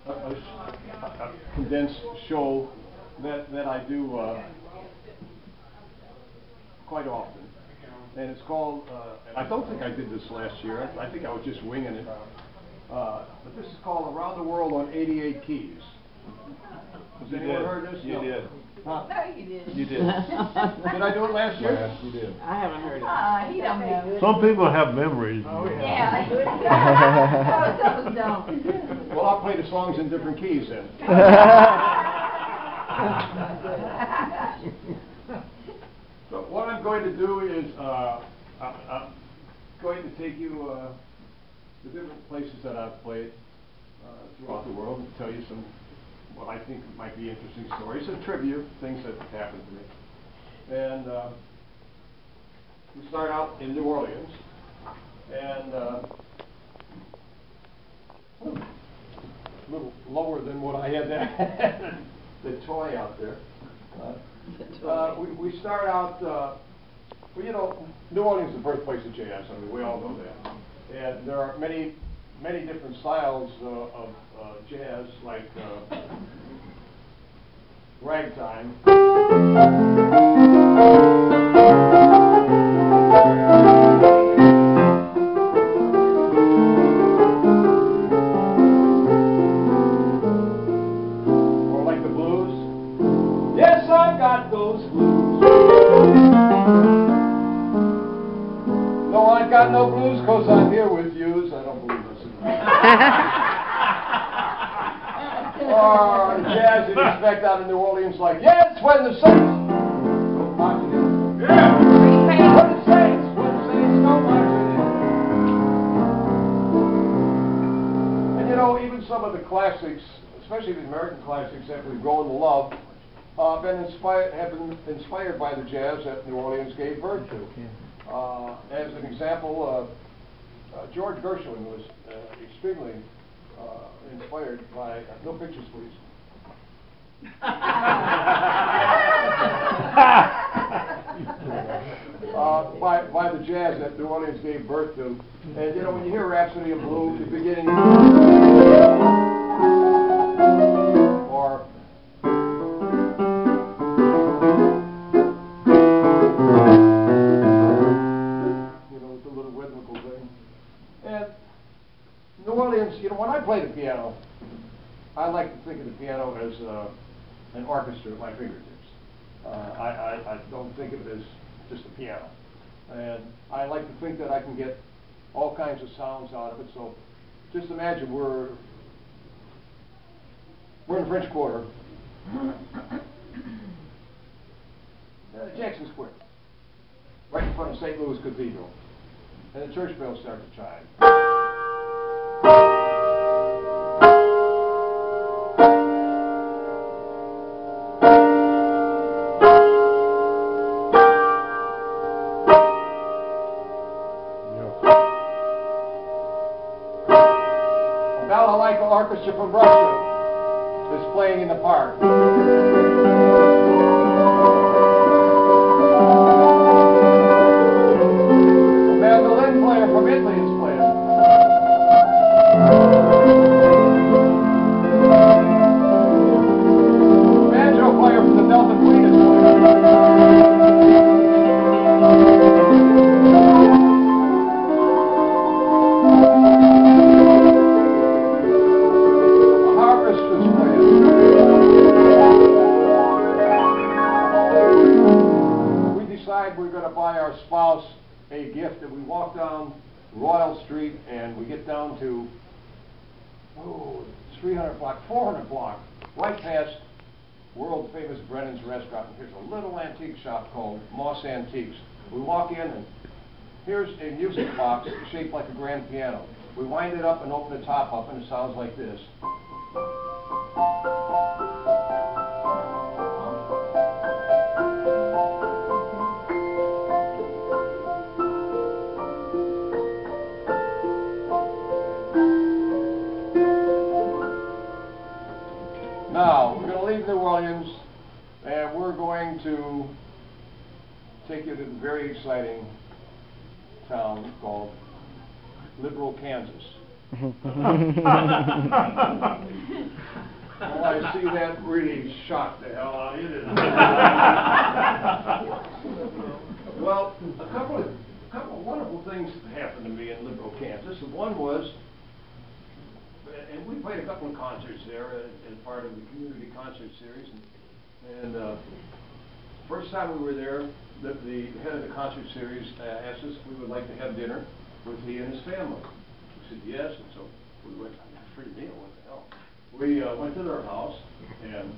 a condensed show that I do quite often, and it's called. I don't think I did this last year. I think I was just winging it. But this is called Around the World on 88 Keys. Has anyone heard this? You did. Huh? No, you didn't. You did. Did I do it last year? Yes, you did. I haven't heard it. He don't know. Some people have memories. Oh, Yeah. Some of us don't. Well, I'll play the songs in different keys then. So what I'm going to do is I'm going to take you to different places that I've played throughout the world and tell you some what I think might be interesting stories and trivia, things that happened to me. And we start out in New Orleans, and a little lower than what I had there, the toy out there. We start out, well, you know, New Orleans is the birthplace of jazz. I mean, we all know that. And there are many different styles of jazz, like ragtime. Or like the blues. Yes, I've got those blues. No, I got no blues 'cause I'm here with yous. I don't believe this. Or jazz you'd expect out in New Orleans, like, yes, when the Saints go marching in. Yeah! When the Saints go marching in. And you know, even some of the classics, especially the American classics that we've grown to love, have been inspired by the jazz that New Orleans gave birth to. As an example, George Gershwin was extremely inspired by, no pictures please. By the jazz that New Orleans gave birth to. And you know, when you hear Rhapsody of Blue, the beginning, or New Orleans, you know, when I play the piano, I like to think of the piano as an orchestra at my fingertips. I don't think of it as just a piano. And I like to think that I can get all kinds of sounds out of it. So just imagine we're in the French Quarter, Jackson Square, right in front of St. Louis Cathedral. And the church bells start to chime. A balalaika orchestra from Russia is playing in the park. From Italy is playing. Banjo player from the Delta Queen is playing. The harpist is playing. We decide we're going to buy our spouse a gift, and we walk down Royal Street and we get down to 300 block, 400 block, right past world famous Brennan's restaurant. And here's a little antique shop called Moss Antiques. We walk in and here's a music box shaped like a grand piano. We wind it up and open the top up and it sounds like this. Now, we're going to leave New Orleans, and we're going to take you to the very exciting town called Liberal, Kansas. Well, I see that really shocked the hell out of you, didn't it? Well, a couple of wonderful things happened to me in Liberal, Kansas. One was, and we played a couple of concerts there as part of the community concert series. And first time we were there, the head of the concert series asked us if we would like to have dinner with he and his family. We said yes, and so we went. Free meal, what the hell? We went to their house, and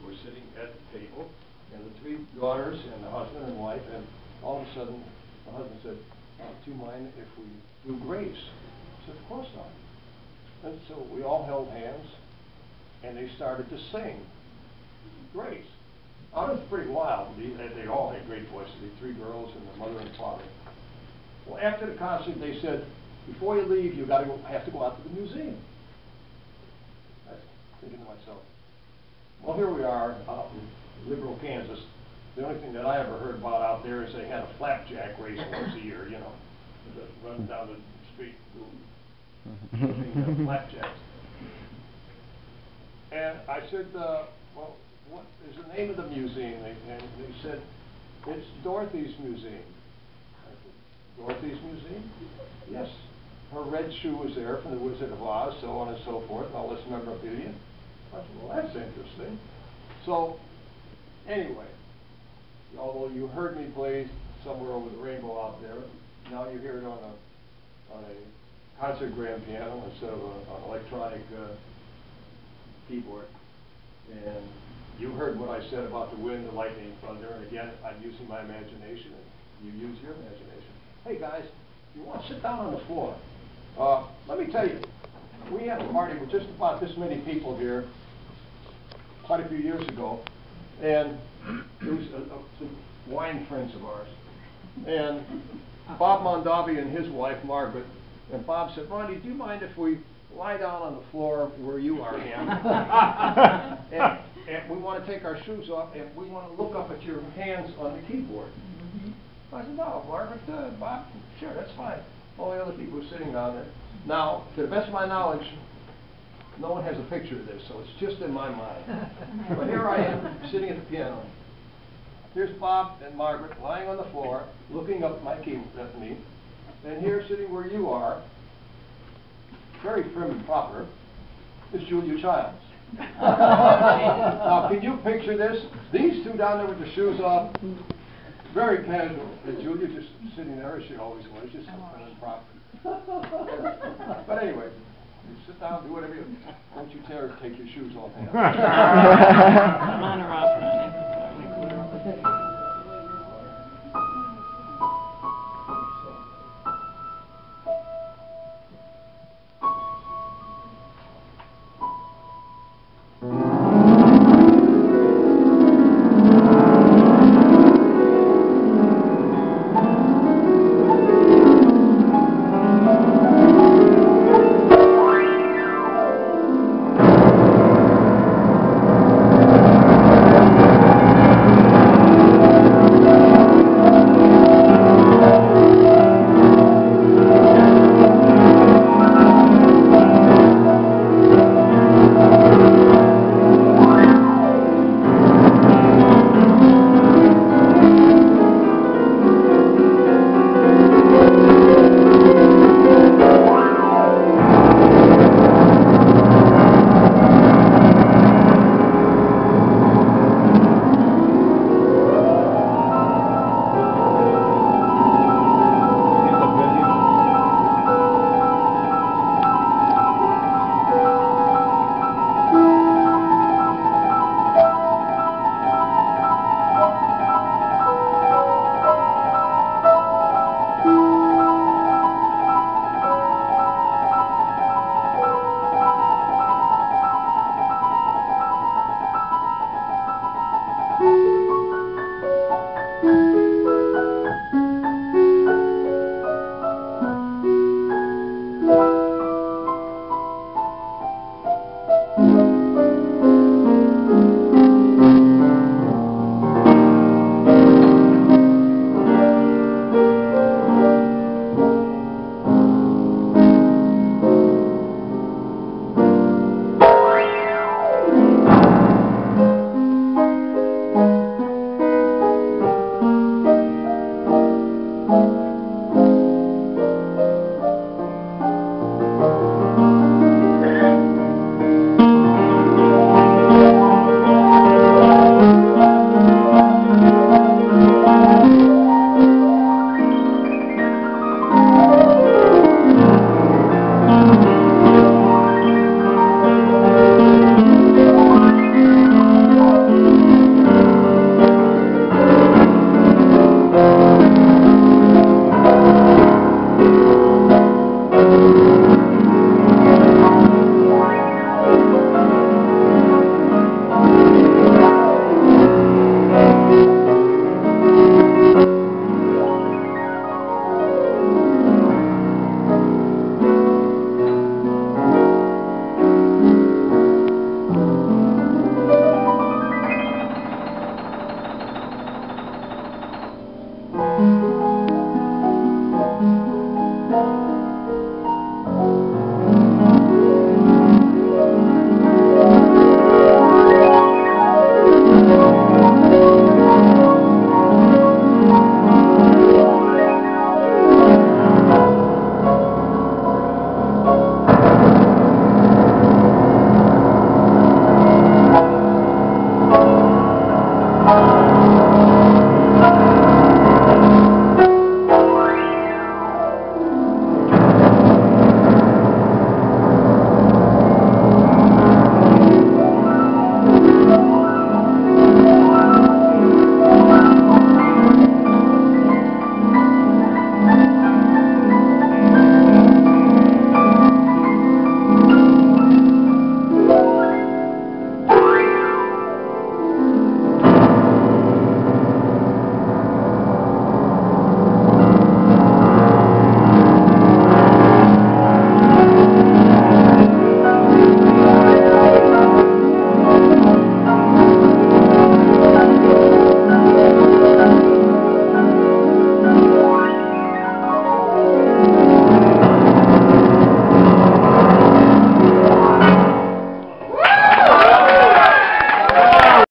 we're sitting at the table, and the three daughters and the husband and wife, and all of a sudden, the husband said, do you mind if we do Grace? I said, of course not. And so we all held hands, and they started to sing Grace. It was pretty wild. They all had great voices, the three girls and the mother and father. Well, after the concert, they said, before you leave, you have to go out to the museum. I was thinking to myself, well, here we are out in Liberal, Kansas. The only thing that I ever heard about out there is they had a flapjack race once a year, you know, running down the street, looking flapjacks. And I said, well, what is the name of the museum? And they said, it's Dorothy's Museum. I said, Dorothy's Museum? Yes. Her red shoe was there from the Wizard of Oz, so on and so forth, all this memorabilia. I said, well, that's interesting. So, anyway, although you heard me play Somewhere Over the Rainbow out there, now you hear it on a concert grand piano instead of an electronic keyboard. And you heard what I said about the wind, the lightning, thunder, and again, I'm using my imagination, and you use your imagination. Hey guys, you want to sit down on the floor? Let me tell you, we had a party with just about this many people here quite a few years ago, and it was some wine friends of ours. And Bob Mondavi and his wife, Margaret, and Bob said, Ronnie, do you mind if we lie down on the floor where you are, Ham? and we want to take our shoes off, and we want to look up at your hands on the keyboard. I said, no, Margaret, Bob, sure, that's fine. All the other people were sitting down there. Now, to the best of my knowledge, no one has a picture of this, so it's just in my mind. But here I am, sitting at the piano. Here's Bob and Margaret lying on the floor, looking up at me. And here, sitting where you are, very prim and proper, is Julia Childs. Now, can you picture this? These two down there with their shoes off, very casual. And Julia just sitting there, as she always was, just prim and proper. But anyway, you sit down, do whatever you... Don't you dare take your shoes off. I'm on her opera.